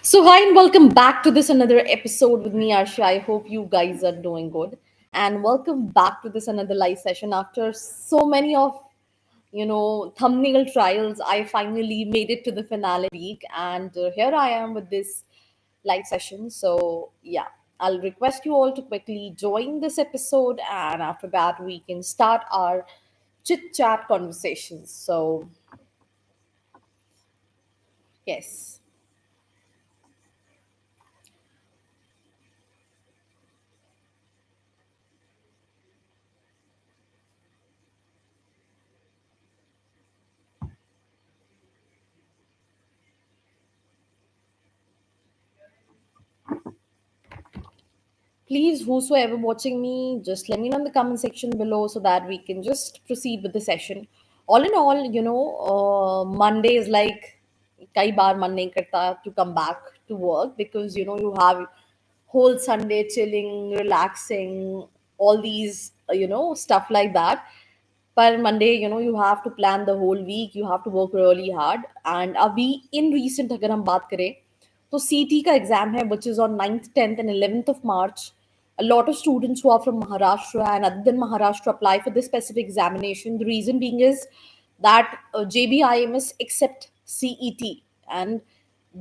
Hi and welcome back to this another episode with me, Arshi. I hope you guys are doing good. And welcome back to this another live session. After so many of thumbnail trials, I finally made it to the finale week, and here I am with this live session. So yeah, I'll request you all to quickly join this episode, and after that we can start our chit chat conversations. So yes. Please, whosoever watching me, just let me know in the comment section below so that we can just proceed with the session. All in all, Monday is like kai baar man nahi karta to come back to work because you have whole Sunday chilling, relaxing, all these stuff like that. पर Monday, you have to plan the whole week. You have to work really hard. And अभी in recent अगर हम बात करें तो CT का exam है which is on 9th, 10th and 11th of March. A lot of students who are from Maharashtra and other than Maharashtra apply for this specific examination. The reason being is that JBIMS accept CET, and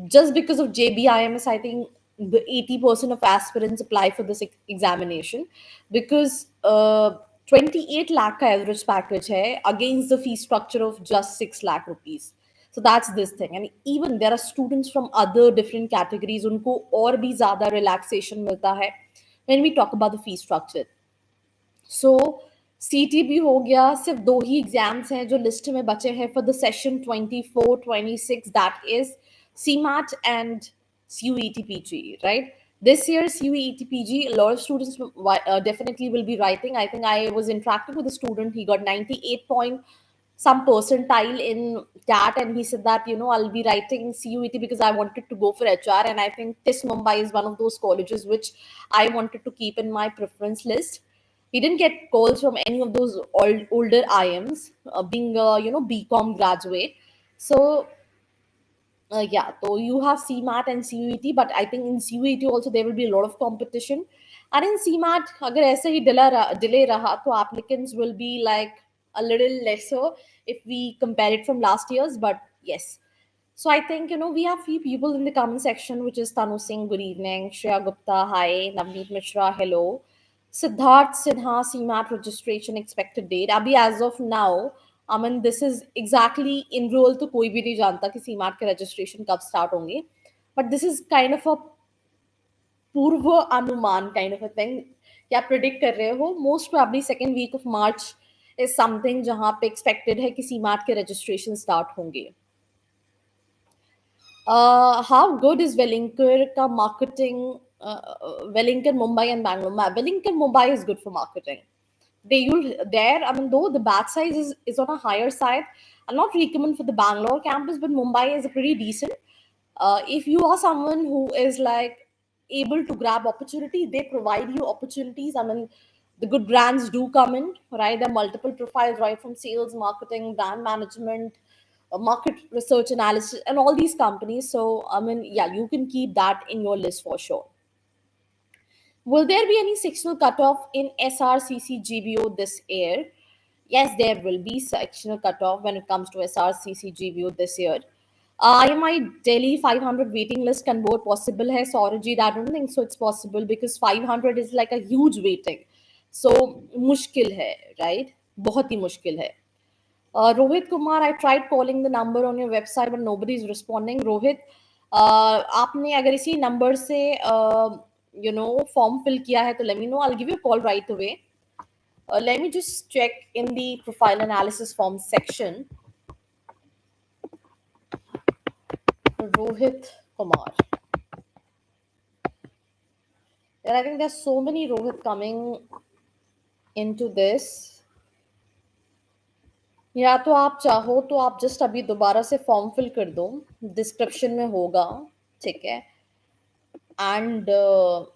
just because of JBIMS, I think the 80% of aspirants apply for this examination because 28 lakh ka average package hai against the fee structure of just 6 lakh rupees. So that's this thing. And even there are students from other different categories, unko aur bhi zyada relaxation milta hai when we talk about the fee structure. सो सीटी भी हो गया सिर्फ दो ही exams हैं जो list में बचे हैं for the session 24-26 that is CMAT and CUET-PG, right? This year CUET-PG, a lot of students definitely will be writing. I think I was interacting with a student. He got 98 point some percentile in CAT, and he said that I'll be writing CUET because I wanted to go for HR, and I think TIS Mumbai is one of those colleges which I wanted to keep in my preference list. He didn't get calls from any of those older IMs, being a BCom graduate. So yeah, so you have CMAT and CUET, but I think in CUET also there will be a lot of competition. And in CMAT, अगर ऐसे ही delay रहा, तो applicants will be like a little lesser if we compare it from last year's. But yes, so I think we have few people in the comment section, which is Tanu Singh, good evening, Shreya Gupta, hi, Navneet Mishra, hello, Siddharth Sinha, CMAT registration expected date. Abhi as of now, I mean, this is exactly enroll तो कोई भी नहीं जानता कि CMAT के registration कब start होंगे. But this is kind of a पूर्व अनुमान kind of a thing. क्या predict कर रहे हो? Most probably second week of March is something जहाँ पे expected है कि CMAT के registration start होंगे. How good is Wellinger ka marketing? Wellinger Mumbai and Bangalore. Wellinger Mumbai is good for marketing. They use there. I mean, though the batch size is on a higher side, I'll not recommend for the Bangalore campus, but Mumbai is a pretty decent. If you are someone who is like able to grab opportunity, they provide you opportunities. I mean, the good brands do come in, right? There are multiple profiles, right, from sales, marketing, brand management, market research analysis, and all these companies. So I mean, yeah, you can keep that in your list for sure. Will there be any sectional cutoff in SRCC this year? Yes, there will be sectional cutoff when it comes to SRCC this year. IMI Delhi 500 waiting list convert possible hai Saurajit? I don't think so. It's possible because 500 is like a huge waiting. So मुश्किल है, right? बहुत ही मुश्किल है. Rohit Kumar, I tried calling the number on your website, but nobody is responding. Rohit, आपने अगर इसी number से form fill किया है तो let me know. I'll give you a call right away. Let me just check in the profile analysis form section. Rohit Kumar. And I think there's so many Rohit coming into this. या तो आप चाहो तो आप just अभी दोबारा से form fill कर दो, डिस्क्रिप्शन में होगा, ठीक है. And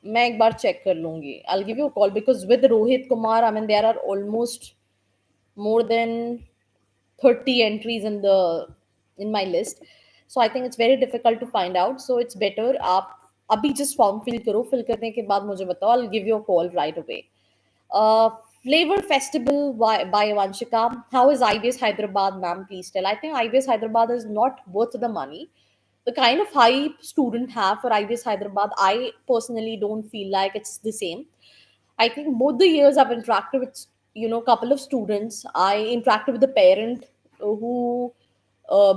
मैं एक बार चेक कर लूंगी. I'll give you a call because with Rohit Kumar, I mean there are almost more than 30 entries in my list. So I think it's very difficult to find out. So it's better आप अभी just form fill करो, fill करने के बाद मुझे बताओ, I'll give you a call right away. uh, Flavor Festival by Vanshika. How is IBS Hyderabad, ma'am? Please tell. I think IBS Hyderabad is not worth the money. The kind of hype student have for IBS Hyderabad, I personally don't feel like it's the same. I think both the years I've interacted with, couple of students. I interacted with the parent who,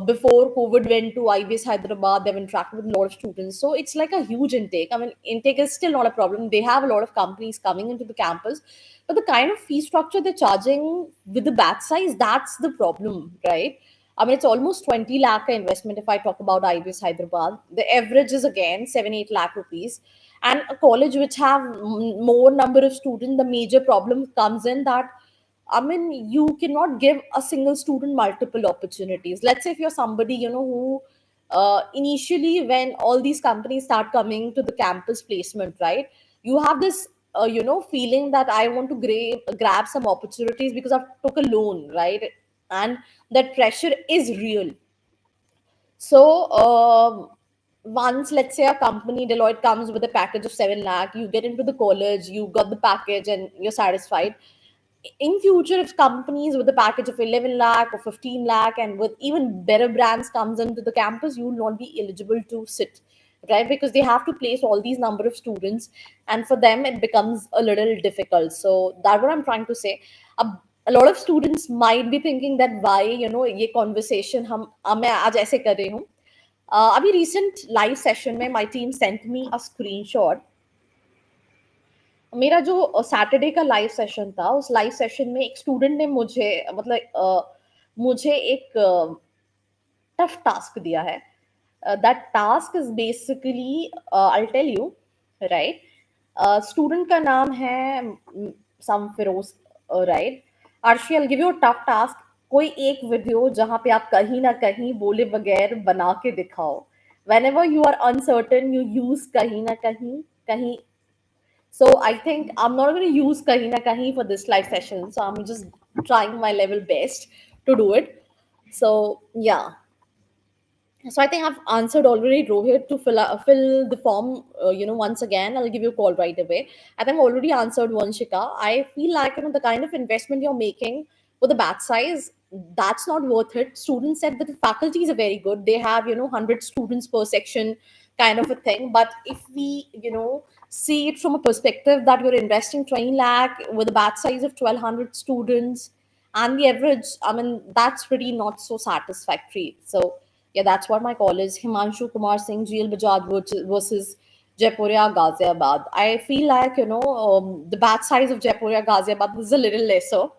before COVID went to IBS Hyderabad, they've interacted with a lot of students. So it's like a huge intake. I mean, intake is still not a problem. They have a lot of companies coming into the campus, but the kind of fee structure they're charging with the batch size, that's the problem, right? I mean, it's almost 20 lakh investment if I talk about IBS Hyderabad. The average is again 7, 8 lakh rupees. And a college which have more number of students, the major problem comes in that, I mean, you cannot give a single student multiple opportunities. Let's say if you're somebody, who initially when all these companies start coming to the campus placement, right? You have this, feeling that I want to grab some opportunities because I've took a loan, right? And that pressure is real. So once, let's say, a company Deloitte comes with a package of 7 lakh, you get into the college, you got the package, and you're satisfied. In future, if companies with a package of 11 lakh or 15 lakh and with even better brands comes into the campus, you will not be eligible to sit, right? Because they have to place all these number of students, and for them it becomes a little difficult. So that's what I'm trying to say. A lot of students might be thinking that why, ये conversation हम मैं आज ऐसे कर रही हूँ. अभी recent live session में my team sent me a screenshot. मेरा जो सैटरडे का लाइव सेशन था, उस लाइव सेशन में एक स्टूडेंट ने मुझे, मतलब मुझे एक टफ टास्क दिया है. That task is basically, I tell you, right? Student का नाम है some Firoz, right? Arshi, I give you a tough task. कोई एक वीडियो जहां पे आप कहीं ना कहीं बोले बगैर बना के दिखाओ. whenever you are uncertain, you use कहीं ना कहीं, कहीं. So I think I'm not going to use kahi na kahi for this live session. So I'm just trying my level best to do it. So yeah, so I think I've answered already, Rohit, to fill the form. Once again, I'll give you a call right away. I think I already answered Vanshika. I feel like, the kind of investment you're making for the batch size, that's not worth it. Students said that the faculties are very good. They have, 100 students per section, kind of a thing. But if we, see it from a perspective that you're investing 20 lakh with a batch size of 1200 students, and the average, I mean, that's pretty not so satisfactory. So yeah, that's what my call is. Himanshu Kumar Singh, GL Bajaj versus Jaipuria Ghaziabad. I feel like, the batch size of Jaipuria Ghaziabad is a little lesser,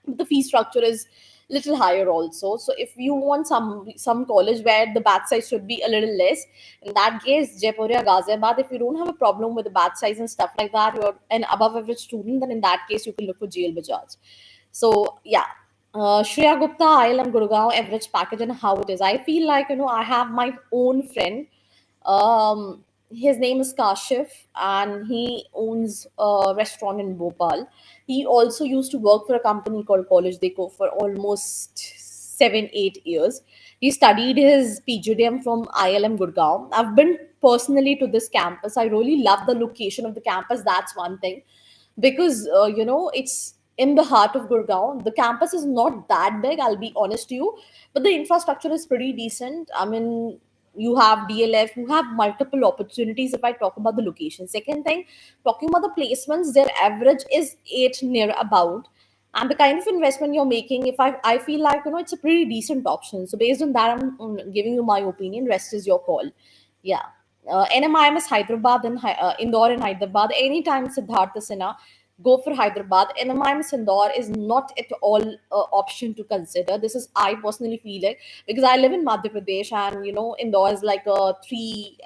but the fee structure is little higher also. So if you want some college where the batch size should be a little less, in that case, Jaipuria Ghaziabad. If you don't have a problem with the batch size and stuff like that, you're an above average student, then in that case you can look for GL Bajaj. So yeah, Shreya Gupta, ILM Gurgaon average package and how it is. I feel like, I have my own friend. His name is Kashif, and he owns a restaurant in Bhopal. He also used to work for a company called College Deco for almost 7, 8 years. He studied his PGDM from ILM Gurgaon. I've been personally to this campus. I really love the location of the campus. That's one thing, because it's in the heart of Gurgaon. The campus is not that big, I'll be honest to you, but the infrastructure is pretty decent. I mean, you have DLF, you have multiple opportunities. If I talk about the location, second thing, talking about the placements, their average is 8 near about. And the kind of investment you're making, if I feel like, it's a pretty decent option. So based on that, I'm giving you my opinion. Rest is your call. Yeah. NMIMS Hyderabad and Indore and Hyderabad. Anytime Siddhartha Sinha, go for Hyderabad. NMIMS Indore is not at all option to consider. This is, I personally feel it, because I live in Madhya Pradesh, and Indore is like a 3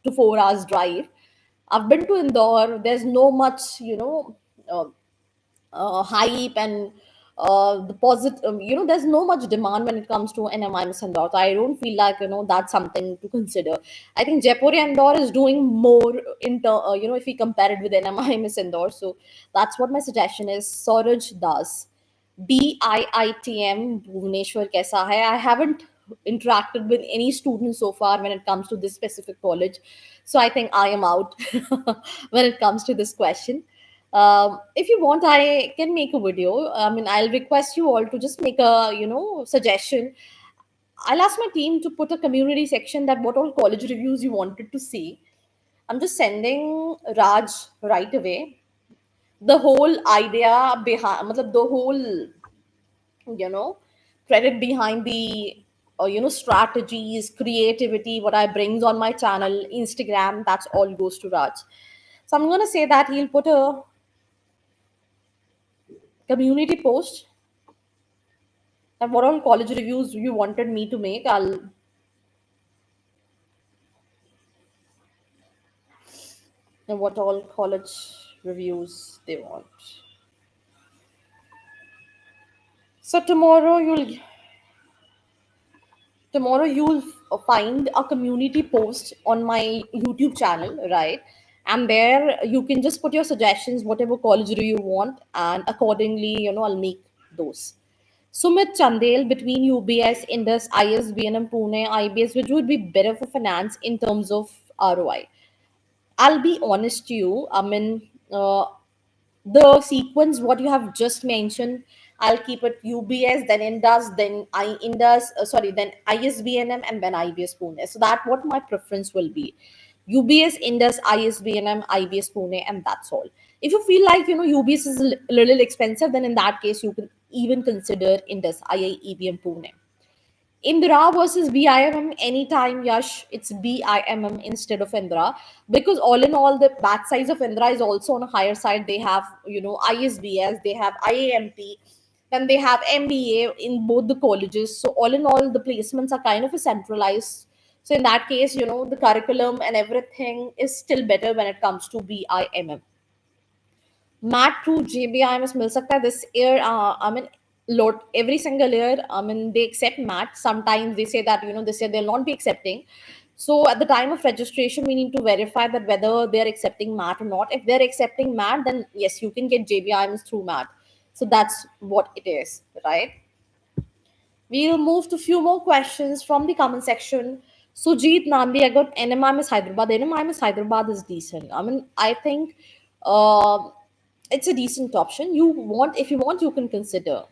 to 4 hours drive. I've been to Indore. There's no much, uh, hype and the positive, there's no much demand when it comes to NMIMS Indore. So I don't feel like, that's something to consider. I think Jaipur Indore is doing more if we compare it with NMIMS Indore. So that's what my suggestion is. Sauraj Das, BIITM Bhubaneswar kaisa hai? I haven't interacted with any student so far when it comes to this specific college. So I think I am out when it comes to this question. If you want, I can make a video. I mean, I'll request you all to just make a, suggestion. I'll ask my team to put a community section that what all college reviews you wanted to see. I'm just sending Raj right away. The whole idea behind, matlab, the whole, you know, credit behind the, strategies, creativity, what I brings on my channel, Instagram, that's all goes to Raj. So I'm gonna say that he'll put a community post that what all college reviews you wanted me to make. And what all college reviews they want. So tomorrow you'll find a community post on my YouTube channel, right? And there you can just put your suggestions, whatever college review you want, and accordingly, I'll make those. Sumit Chandel, between UBS, Indus, ISBNM, Pune, IBS, which would be better for finance in terms of ROI? I'll be honest to you. I mean, the sequence what you have just mentioned, I'll keep it UBS, then Indus, then then ISBNM, and then IBS Pune. So that what my preference will be. UBS, Indus, ISBNM, IBS Pune, and that's all. If you feel like UBS is a little expensive, then in that case you can even consider Indus, IIEBM Pune. Indra versus BIMM, anytime, Yash, it's BIMM instead of Indra. Because all in all, the batch size of Indra is also on a higher side. They have, ISBS, they have IAMP, then they have MBA in both the colleges. So all in all, the placements are kind of a centralized. So in that case, the curriculum and everything is still better when it comes to BIMM. Math through JBIMS मिल सकता है this year. I mean, lot every single year. I mean, they accept math. Sometimes they say that this year they'll not be accepting. So at the time of registration, we need to verify that whether they're accepting math or not. If they're accepting math, then yes, you can get JBIMS through math. So that's what it is, right? We'll move to few more questions from the comment section. Sujit Nandi, I got NMIMS Hyderabad. NMIMS Hyderabad is decent. I mean, I think it's a decent option. If you want, you can consider.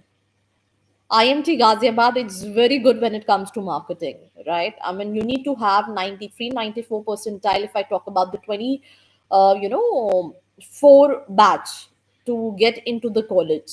IMT Ghaziabad, it's very good when it comes to marketing, right? I mean, you need to have 93, 94 percentile if I talk about the 20, 4 batch to get into the college.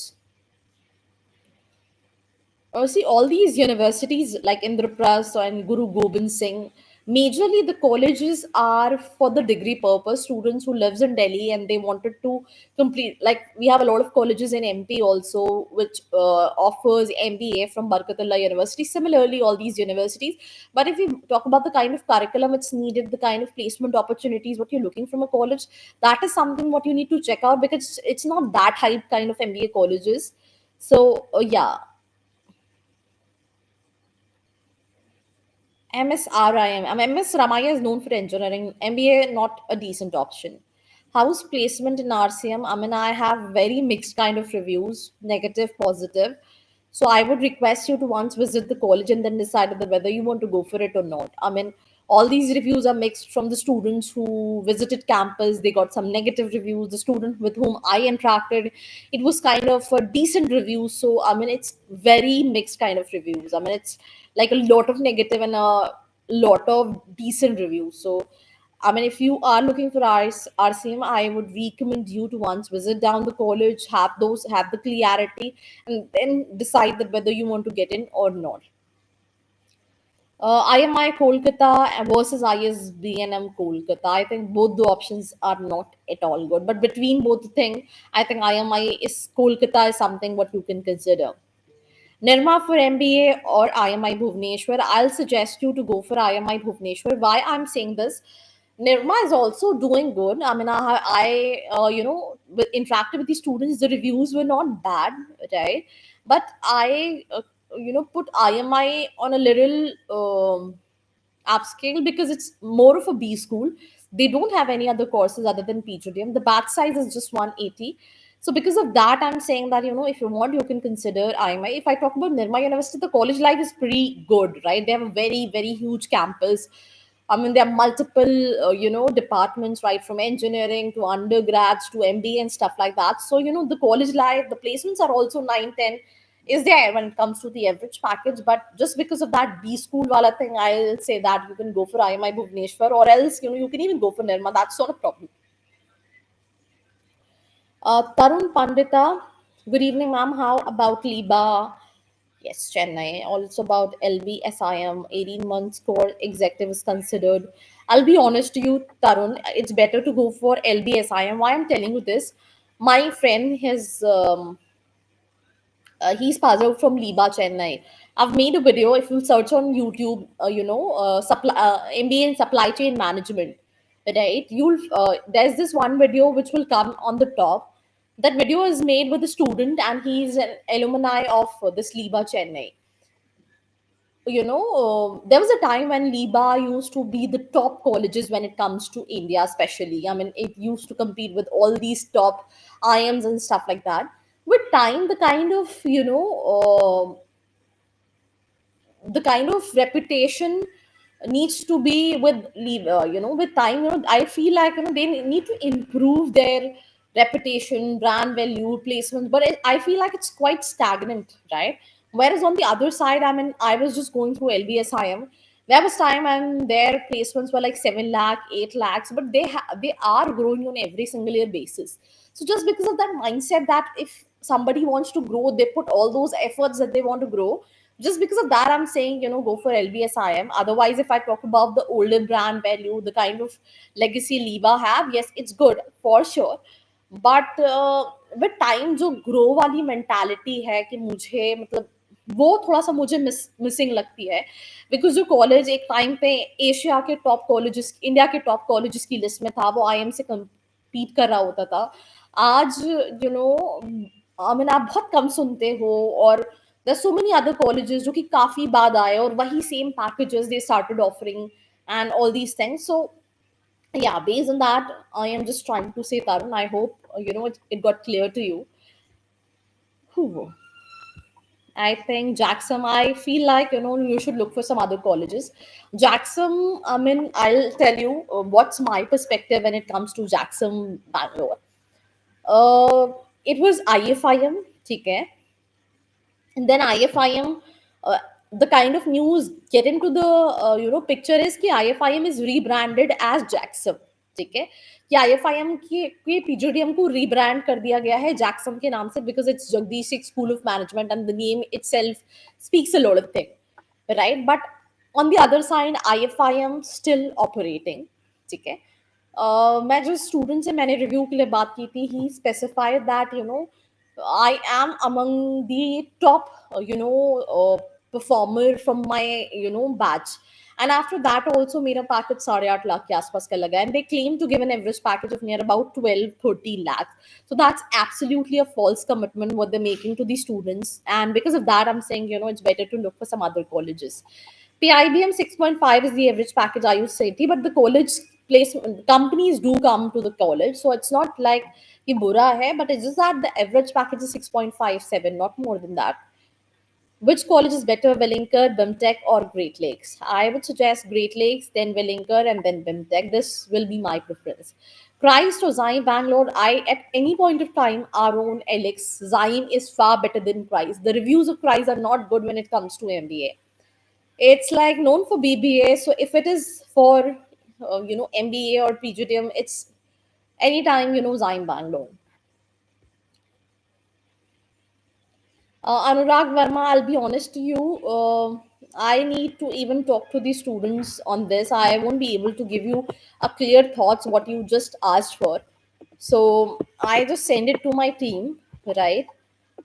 See, all these universities like Indraprasth and Guru Gobind Singh, majorly the colleges are for the degree purpose. Students who lives in Delhi and they wanted to complete, like we have a lot of colleges in MP also, which offers MBA from Barkatullah University. Similarly, all these universities. But if we talk about the kind of curriculum it's needed, the kind of placement opportunities, what you're looking from a college, that is something what you need to check out because it's not that hype kind of MBA colleges. So yeah, MSRIM. MS Ramaya is known for engineering. MBA not a decent option. House placement in RCM. I mean, I have very mixed kind of reviews, negative, positive. So I would request you to once visit the college and then decide whether you want to go for it or not. I mean, all these reviews are mixed from the students who visited campus. They got some negative reviews. The student with whom I interacted, it was kind of a decent review. So I mean, it's very mixed kind of reviews. I mean, it's like a lot of negative and a lot of decent reviews. So I mean, if you are looking for RCM, I would recommend you to once visit down the college, have the clarity, and then decide that whether you want to get in or not. IMI Kolkata versus ISBNM Kolkata. I think both the options are not at all good. But between both the thing, I think IMI is Kolkata is something what you can consider. Nirma for MBA or IMI Bhubaneswar, I'll suggest you to go for IMI Bhubaneswar. Why I'm saying this? Nirma is also doing good. I mean, interacted with the students. The reviews were not bad, right? But I put IMI on a little upscale because it's more of a B school. They don't have any other courses other than PGDM. The batch size is just 180. So because of that, I'm saying that, if you want, you can consider IMI. If I talk about Nirma University, the college life is pretty good, right? They have a very, very huge campus. I mean, there are multiple, departments, right, from engineering to undergrads to MBA and stuff like that. So, the college life, the placements are also 9, 10 is there when it comes to the average package. But just because of that B school wala thing, I'll say that you can go for IMI Bhubaneswar, or else, you can even go for Nirma. That's not a problem. Tarun Pandita, good evening, ma'am. How about Liba? Yes, Chennai. Also about LVSIM, 18 months core executive is considered. I'll be honest to you, Tarun, it's better to go for LBSIM. Why I'm telling you this? My friend has he's passed out from Liba, Chennai. I've made a video. If you search on YouTube, MBA in supply chain management, right? You'll there's this one video which will come on the top. That video is made with a student, and he's an alumni of this Liba, Chennai. There was a time when Liba used to be the top colleges when it comes to India, especially. I mean, it used to compete with all these top IMs and stuff like that. With time, the kind of reputation needs to be with time. I feel like, they need to improve their reputation, brand value, placements, but I feel like it's quite stagnant, right? Whereas on the other side, I mean, I was just going through LBSIM. There was time and their placements were like 7 lakh, 8 lakhs, but they are growing on every single year basis. So just because of that mindset, that if somebody wants to grow, they put all those efforts that they want to grow. Just because of that, I'm saying, go for LBSIM. Otherwise, if I talk about the older brand value, the kind of legacy Liba have, yes, it's good for sure. But with time जो grow वाली mentality है कि मुझे मतलब वो थोड़ा सा मुझे मिसिंग लगती है, बिकॉज जो कॉलेज एक टाइम पे एशिया के टॉप कॉलेजेस, इंडिया के टॉप कॉलेजेस की लिस्ट में था, वो आईएम से compete कर रहा होता था। आज आई मीन आप बहुत कम सुनते हो, और there so many other colleges जो कि काफी बाद आए और वही same packages they started offering and all these things. So yeah, based on that, I am just trying to say, Tarun, I hope it got clear to you. Whew. I think Jackson, I feel like, you should look for some other colleges. Jackson, I mean, I'll tell you what's my perspective when it comes to Jackson, Bangalore. uh, it was IFIM, okay? And then IFIM, the kind of news get into the picture is कि IFIM is rebranded as Jackson, ठीक है? कि IFIM के PGDM को rebrand कर दिया गया है Jackson के नाम से, because it's Jagdish School of Management and the name itself speaks a lot of things, right? But on the other side, IFIM still operating, ठीक है? मैं जो स्टूडेंट से मैंने रिव्यू के लिए बात की थी, he specified that I am among the top, performer from my, batch. And after that also, मेरा package 8.5 lakh के आसपास का लगा, and they claim to give an average package of near about 12-13 lakhs. So that's absolutely a false commitment what they're making to the students, and because of that, I'm saying, it's better to look for some other colleges. PIBM 6.5 is the average package I use safety, but the college place companies do come to the college, so it's not like ये बुरा है, but it's just that the average package is 6.57, not more than that. Which college is better, Wellinger, BIMTech, or Great Lakes? I would suggest Great Lakes, then Wellinger, and then BIMTech. This will be my preference. Christ or Zyme Bangalore, at any point of time, our own Alex, Zyme is far better than Christ. The reviews of Christ are not good when it comes to MBA. It's like known for BBA, so if it is for, MBA or PGDM, it's anytime, Zyme Bangalore. Anurag Verma, I'll be honest to you. I need to even talk to the students on this. I won't be able to give you a clear thoughts what you just asked for. So I just send it to my team, right?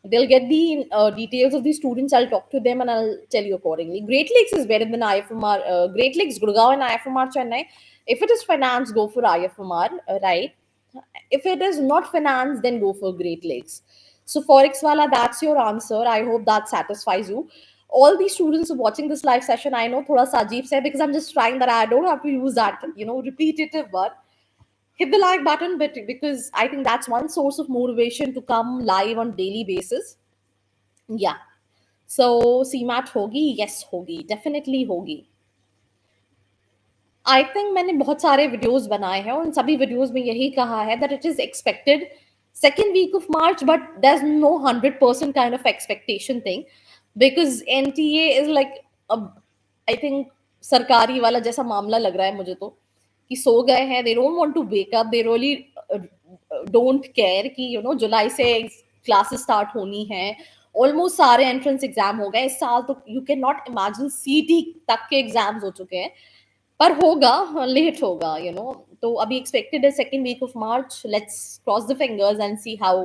They'll get the details of the students. I'll talk to them and I'll tell you accordingly. Great Lakes is better than IFMR. Great Lakes, Gurgaon, and IFMR Chennai. If it is finance, go for IFMR, right? If it is not finance, then go for Great Lakes. So Forex Wala, that's your answer. I hope that satisfies you. All the students watching this live session, I know thoda sa ajeeb se hai, because I'm just trying that I don't have to use that, repetitive word. hit the like button, but because I think that's one source of motivation to come live on daily basis. Yeah. So CMAT होगी, yes होगी, definitely होगी. I think मैंने बहुत सारे videos बनाए हैं, उन सभी वीडियोस में यही कहा है that it is expected second week of March, but there's no 100% kind of expectation thing because NTA is like a, I think सरकारी वाला जैसा मामला लग रहा है मुझे तो कि सो गए हैं, they don't want to wake up, they really don't care कि जुलाई से क्लासेस स्टार्ट होनी है, ऑलमोस्ट सारे एंट्रेंस एग्जाम हो गए इस साल तो यू कैन नॉट इमेजिन सीटी तक के एग्जाम्स हो चुके हैं, पर होगा, लेट होगा, तो अभी एक्सपेक्टेड है second week of March, let's cross the fingers and see how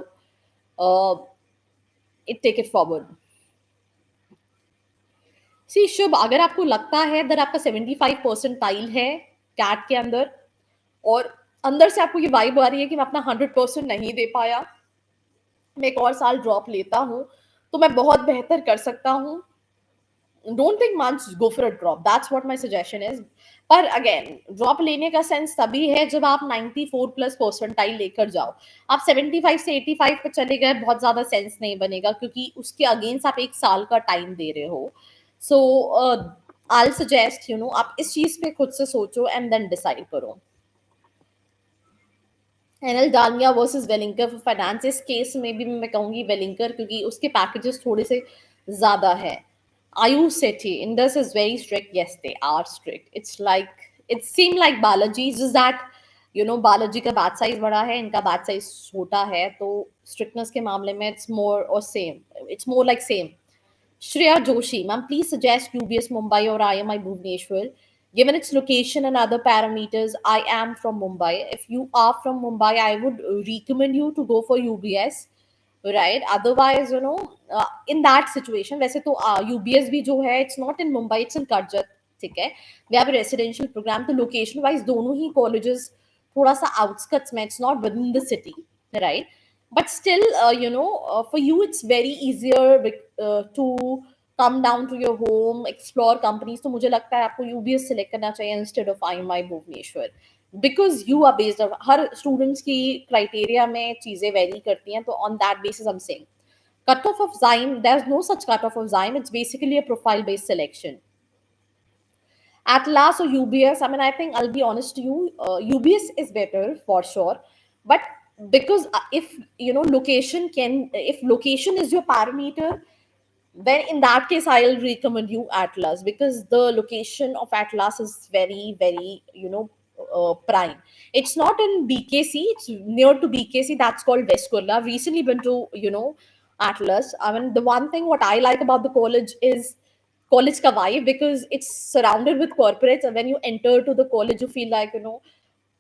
it take it forward. See Shubh, अगर आपको लगता है अगर आपका 75% है कैट के अंदर और अंदर से आपको ये वाइब आ रही है कि मैं अपना 100% नहीं दे पाया, मैं एक और साल ड्रॉप लेता हूँ तो मैं बहुत बेहतर कर सकता हूँ, don't think much, go for a drop, that's what my suggestion is. पर अगेन ड्रॉप लेने का सेंस तभी है जब आप 94 प्लस परसेंटाइल लेकर जाओ. आप 75 से 85 पे चले गए, बहुत ज्यादा सेंस नहीं बनेगा क्योंकि उसके अगेंस्ट आप एक साल का टाइम दे रहे हो. सो आई सजेस्ट आप इस चीज पे खुद से सोचो एंड देन डिसाइड करो. NL Dalmia versus Welingkar for finance, इस केस में भी मैं कहूंगी वेलिंकर क्योंकि उसके पैकेजेस थोड़े से ज्यादा है. Ayush Sethi, Indus is very strict. Yes, they are strict. It's like it seemed like Balaji, it's just that Balaji का batch size बड़ा है, इनका batch size छोटा है, तो strictness के मामले में it's more or same. It's more like same. Shreya Joshi, ma'am, please suggest UBS Mumbai or IMI Bhubaneswar. Given its location and other parameters, I am from Mumbai. If you are from Mumbai, I would recommend you to go for UBS, right? Otherwise, in that situation, वैसे तो UBS भी जो है, it's not in Mumbai, it's in Karjat, ठीक है? We have a residential program, तो location wise दोनों ही colleges थोड़ा सा outskirts में, it's not within the city, right? But still for you it's very easier to come down to your home, explore companies, तो मुझे लगता है आपको यूबीएस सेलेक्ट करना चाहिए instead of IMI Bhubaneswar, because you are based, हर students की criteria में चीजें वेरी करती हैं, तो on that basis I am saying cut off of Zyme, there's no such cut off of Zyme, it's basically a profile based selection. Atlas or UBS, I mean, I think I'll be honest to you, UBS is better for sure, but because if location can, if location is your parameter, then in that case I'll recommend you Atlas because the location of Atlas is very very prime. It's not in BKC, it's near to BKC, that's called West Kurla. I've recently been to Atlas. I mean, the one thing what I like about the college ka vibe, because it's surrounded with corporates, and when you enter to the college you feel like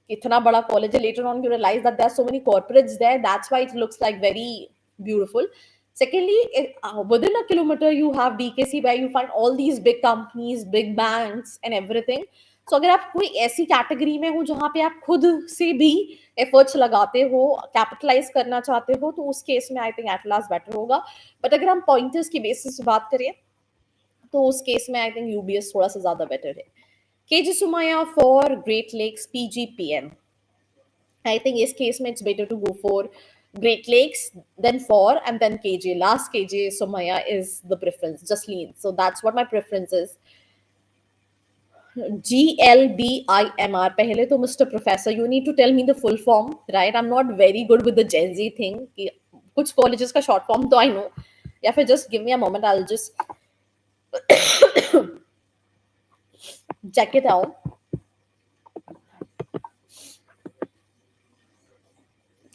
इतना बड़ा college है. Later on you realize that there are so many corporates there, that's why it looks like very beautiful. Secondly, within a kilometer you have DKC where you find all these big companies, big banks and everything. So अगर आप कोई ऐसी category में हो जहाँ पे आप खुद से भी एफर्ट्स लगाते हो, कैपिटलाइज करना चाहते हो, तो उस केस में आई थिंक एटलास बेटर होगा. बट अगर हम पॉइंटर्स की बेसिस से बात करें तो उस केस में आई थिंक यूबीएस थोड़ा सा ज्यादा बेटर है. KG Somaiya for Great Lakes PGPM, I think in this case it's better to go for Great Lakes, then for, and then KJ. Last KJ Somaya is the preference, just lean. So that's what my preference is. GLBIMR. पहले तो Mr. Professor, you need to tell me the full form, right? I'm not very good with the Gen Z thing. कि कुछ colleges का short form तो I know. या फिर just give me a moment, I'll just check it out.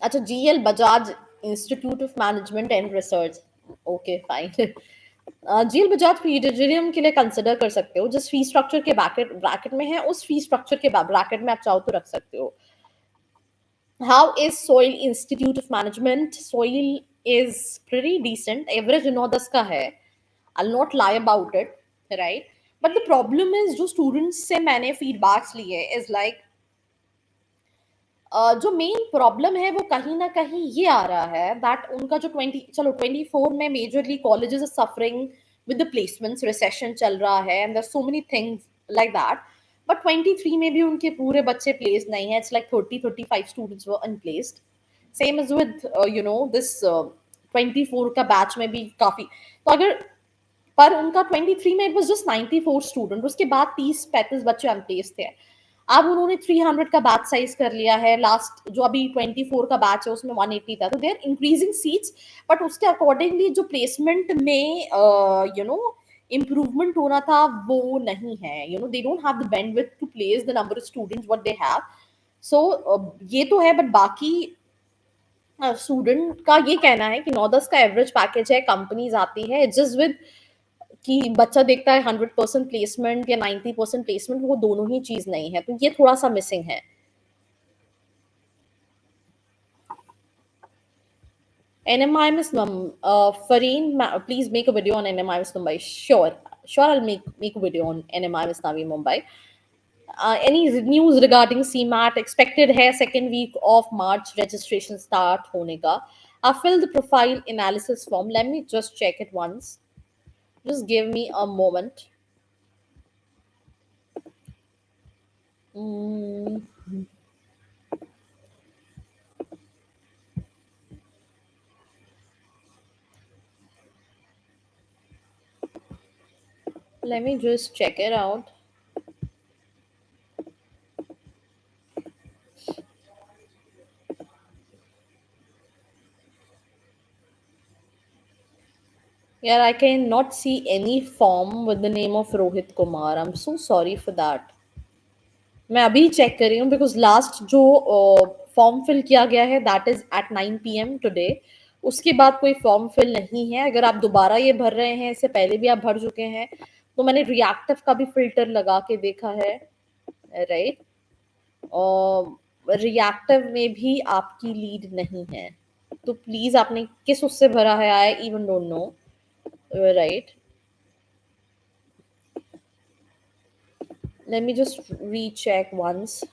अच्छा, GL Bajaj Institute of Management and Research. Okay, fine. GL Bajaj PGDM के लिए consider कर सकते हो, जिस फी स्ट्रक्चर के ब्रैकेट में है उस फी स्ट्रक्चर के ब्रैकेट में आप चाहो तो रख सकते हो. How is soil institute of management? Soil is pretty decent, average 9-10 का है. I not lie about it, right? But the problem is जो स्टूडेंट्स से मैंने फीडबैक्स लिए इज लाइक जो मेन प्रॉब्लम है वो कहीं ना कहीं ये आ रहा है दैट उनका जो 24 में majorly colleges are suffering with the placements, recession चल रहा है and there so many things like that. But 23 में भी उनके पूरे बच्चे प्लेस नहीं है. It's like 30-35 students were unplaced. Same is with this 24 का बैच में भी काफी. तो अगर पर उनका 23 में इट वाज जस्ट 94 स्टूडेंट, उसके बाद 30-35 बच्चे अनप्लेस थे. अब उन्होंने 300 का बैच साइज कर लिया है. लास्ट जो अभी 24 का बैच है उसमें 180 था, तो they are increasing seats. But उसके अकॉर्डिंगली जो प्लेसमेंट में इम्प्रूवमेंट होना था वो नहीं है. They don't have the bandwidth to place the number of students what they have. So ये तो है. बट बाकी स्टूडेंट का ये कहना है कि 9-10 का एवरेज पैकेज है, कंपनीज आती है जस्ट विद कि बच्चा देखता है 100% प्लेसमेंट या 90% प्लेसमेंट, वो दोनों ही चीज नहीं है. तो ये थोड़ा सा मिसिंग है. NMI Miss Fareen, please make a video on NMI Miss Mumbai. Sure, sure, I'll make a video on NMI Miss Navi Mumbai. Any news regarding CMAT? Expected है second week of March registration start होने का. I filled the profile analysis form. Let me just check it once. Just give me a moment. Mm, let me just check it out. Yeah, I cannot see any form with the name of Rohit Kumar. I'm so sorry for that. मैं अभी check कर रही हूँ because last जो form fill किया गया है that is at 9 PM today. उसके बाद कोई फॉर्म फिल नहीं है. अगर आप दोबारा ये भर रहे हैं, इससे पहले भी आप भर चुके हैं, तो मैंने रिएक्टिव का भी फिल्टर लगा के देखा है. राइट. और रिएक्टिव में भी आपकी लीड नहीं है. तो प्लीज आपने किस उससे भरा है, I even don't know. Right. Let me just recheck once.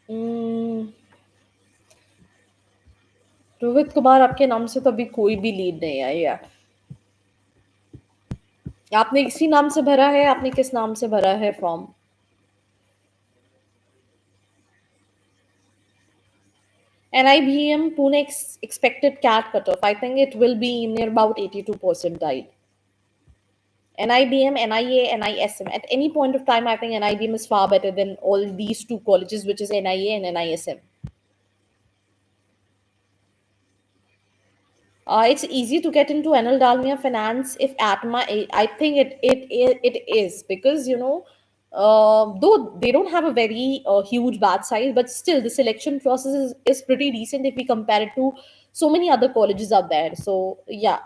Hmm, Rohit Kumar आपके नाम से तो अभी कोई भी लीड नहीं आई है. आपने इसी नाम से भरा है? आपने किस नाम से भरा है form? NIBM Pune expected CAT cutoff. I think it will be near about 82 percentile. NIBM, NIA, NISM. At any point of time, I think NIBM is far better than all these two colleges, which is NIA and NISM. It's easy to get into NL Dalmia Finance if Atma. I think it is because though they don't have a very huge batch size, but still the selection process is pretty decent if we compare it to so many other colleges out there. So yeah,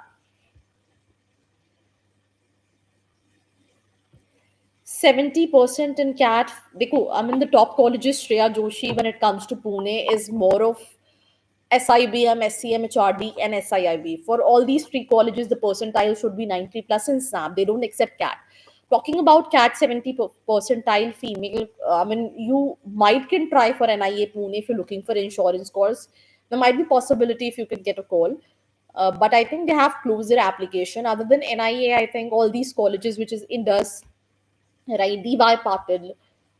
70% in CAT. देखो, I mean the top colleges, Shreya Joshi, when it comes to Pune, is more of SIBM, SCM, HRD, and SIIB. For all these three colleges, the percentile should be 90 plus in SNAP. They don't accept CAT. Talking about CAT 70 percentile female, I mean, you might can try for NIA Pune if you're looking for insurance course. There might be possibility if you could get a call. But I think they have closed their application. Other than NIA, I think all these colleges, which is Indus, right? DY Patil,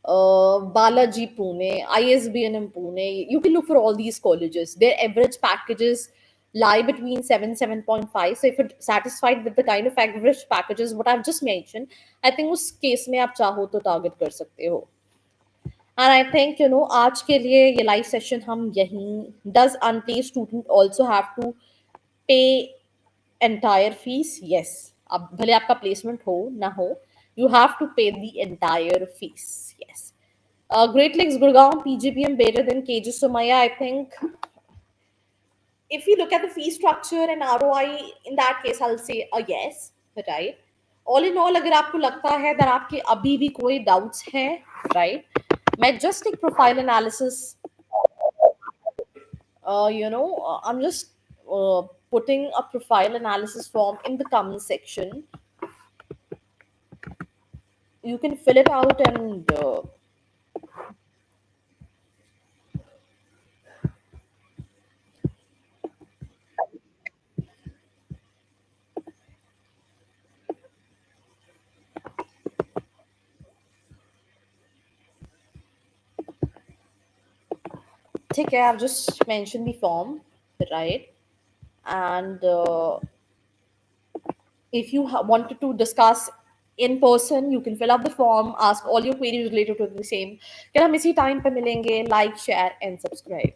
Balaji Pune, ISBN in Pune. You can look for all these colleges. Their average packages lie between 7.5. So if you're satisfied with the kind of average packages what I've just mentioned, I think उस case में आप चाहो तो target कर सकते हो. And I think आज के लिए ये live session हम यहीं. Does unpaid student also have to pay entire fees? Yes. अब भले आपका placement हो ना हो, you have to pay the entire fees. Yes. Great Lakes Gurgaon PGPM better than KG Sumaya. I think if we look at the fee structure and ROI, in that case, I'll say a yes. Right. All in all, अगर आपको लगता है that आपके अभी भी कोई doubts हैं, right? मैं just एक profile analysis I'm just putting a profile analysis form in the comment section. You can fill it out and take care. I've just mentioned the form, right? And if you wanted to discuss in person, you can fill up the form, ask all your queries related to the same. Kya hum isi time pe milenge? Like, share, and subscribe.